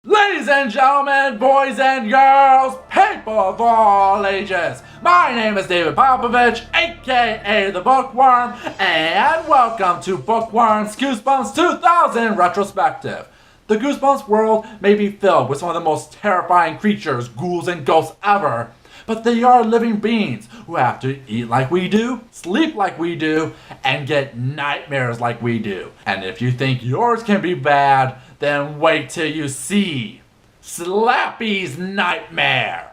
Ladies and gentlemen, boys and girls, people of all ages, my name is David Popovich, aka the Bookworm, and welcome to Bookworms Goosebumps 2000 Retrospective. The Goosebumps world may be filled with some of the most terrifying creatures, ghouls, and ghosts ever, but they are living beings who have to eat like we do, sleep like we do, and get nightmares like we do. And if you think yours can be bad, then wait till you see Slappy's Nightmare.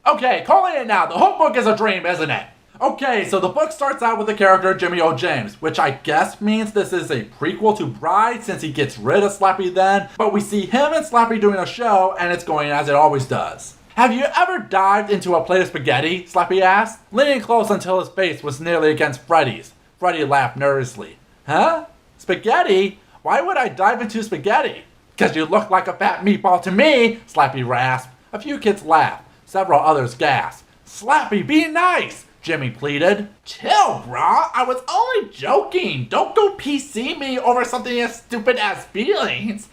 Okay, calling it now. The whole book is a dream, isn't it? Okay, so the book starts out with the character Jimmy O. James, which I guess means this is a prequel to Bride since he gets rid of Slappy then, but we see him and Slappy doing a show and it's going as it always does. Have you ever dived into a plate of spaghetti? Slappy asked, leaning close until his face was nearly against Freddy's. Freddy laughed nervously. Huh? Spaghetti? Why would I dive into spaghetti? Because you look like a fat meatball to me, Slappy rasped. A few kids laughed. Several others gasped. Slappy, be nice, Jimmy pleaded. Chill, brah. I was only joking. Don't go PC me over something as stupid as feelings.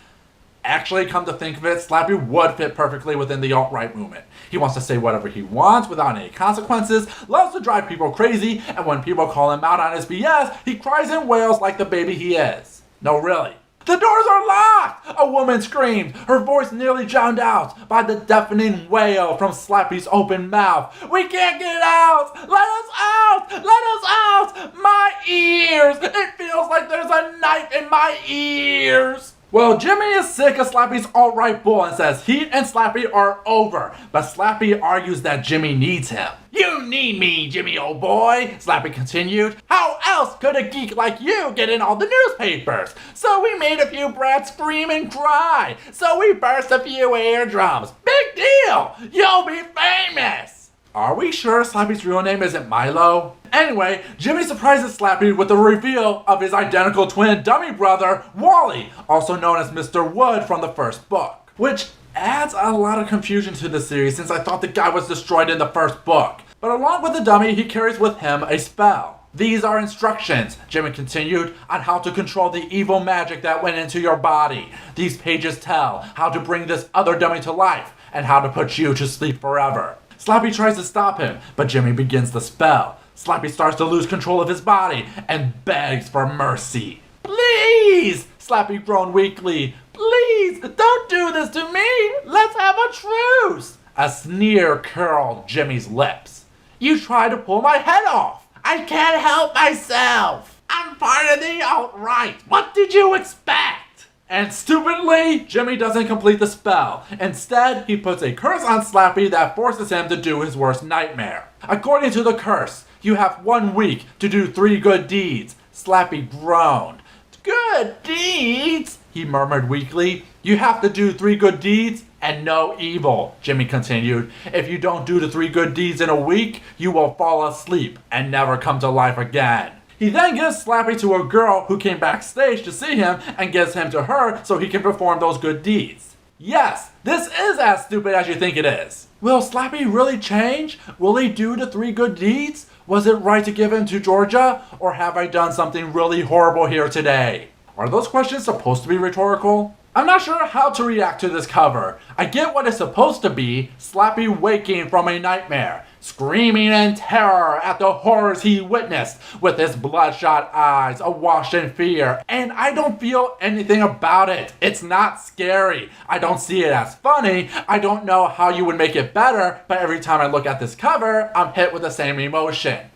Actually, come to think of it, Slappy would fit perfectly within the alt-right movement. He wants to say whatever he wants without any consequences, loves to drive people crazy, and when people call him out on his BS, he cries and wails like the baby he is. No, really. The doors are locked! A woman screamed, her voice nearly drowned out by the deafening wail from Slappy's open mouth. We can't get out! Let us out! Let us out! My ears! It feels like there's a knife in my ears! Well, Jimmy is sick of Slappy's alt-right bull and says he and Slappy are over, but Slappy argues that Jimmy needs him. You need me, Jimmy, old boy, Slappy continued. How else could a geek like you get in all the newspapers? So we made a few brats scream and cry. So we burst a few eardrums. Big deal! You'll be famous! Are we sure Slappy's real name isn't Milo? Anyway, Jimmy surprises Slappy with the reveal of his identical twin dummy brother, Wally, also known as Mr. Wood from the first book. Which adds a lot of confusion to the series since I thought the guy was destroyed in the first book. But along with the dummy, he carries with him a spell. These are instructions, Jimmy continued, on how to control the evil magic that went into your body. These pages tell how to bring this other dummy to life and how to put you to sleep forever. Slappy tries to stop him, but Jimmy begins the spell. Slappy starts to lose control of his body and begs for mercy. Please! Slappy groaned weakly. Please, don't do this to me! Let's have a truce! A sneer curled Jimmy's lips. You tried to pull my head off! I can't help myself! I'm part of the alt-right! What did you expect? And stupidly, Jimmy doesn't complete the spell. Instead, he puts a curse on Slappy that forces him to do his worst nightmare. According to the curse, you have 1 week to do 3 good deeds. Slappy groaned. Good deeds? He murmured weakly. You have to do 3 good deeds and no evil, Jimmy continued. If you don't do the 3 good deeds in a week, you will fall asleep and never come to life again. He then gives Slappy to a girl who came backstage to see him and gives him to her so he can perform those good deeds. Yes, this is as stupid as you think it is. Will Slappy really change? Will he do the 3 good deeds? Was it right to give him to Georgia? Or have I done something really horrible here today? Are those questions supposed to be rhetorical? I'm not sure how to react to this cover. I get what it's supposed to be, Slappy waking from a nightmare, screaming in terror at the horrors he witnessed with his bloodshot eyes awash in fear, and I don't feel anything about it. It's not scary. I don't see it as funny. I don't know how you would make it better, but every time I look at this cover, I'm hit with the same emotion.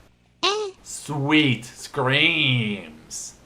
Sweet screams.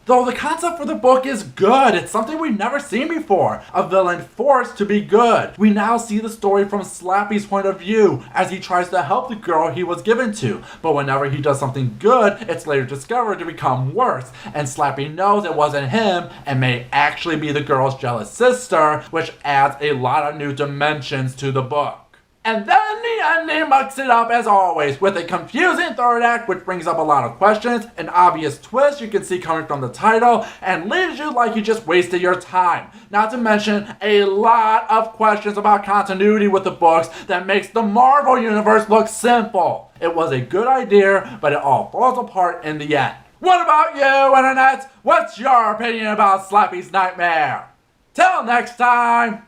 Though the concept for the book is good, it's something we've never seen before. A villain forced to be good. We now see the story from Slappy's point of view as he tries to help the girl he was given to. But whenever he does something good, it's later discovered to become worse. And Slappy knows it wasn't him and may actually be the girl's jealous sister, which adds a lot of new dimensions to the book. And then the ending mucks it up as always with a confusing third act which brings up a lot of questions, an obvious twist you can see coming from the title, and leaves you like you just wasted your time. Not to mention a lot of questions about continuity with the books that makes the Marvel Universe look simple. It was a good idea, but it all falls apart in the end. What about you, Internet? What's your opinion about Slappy's Nightmare? Till next time,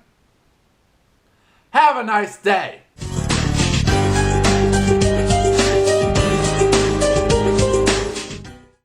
have a nice day.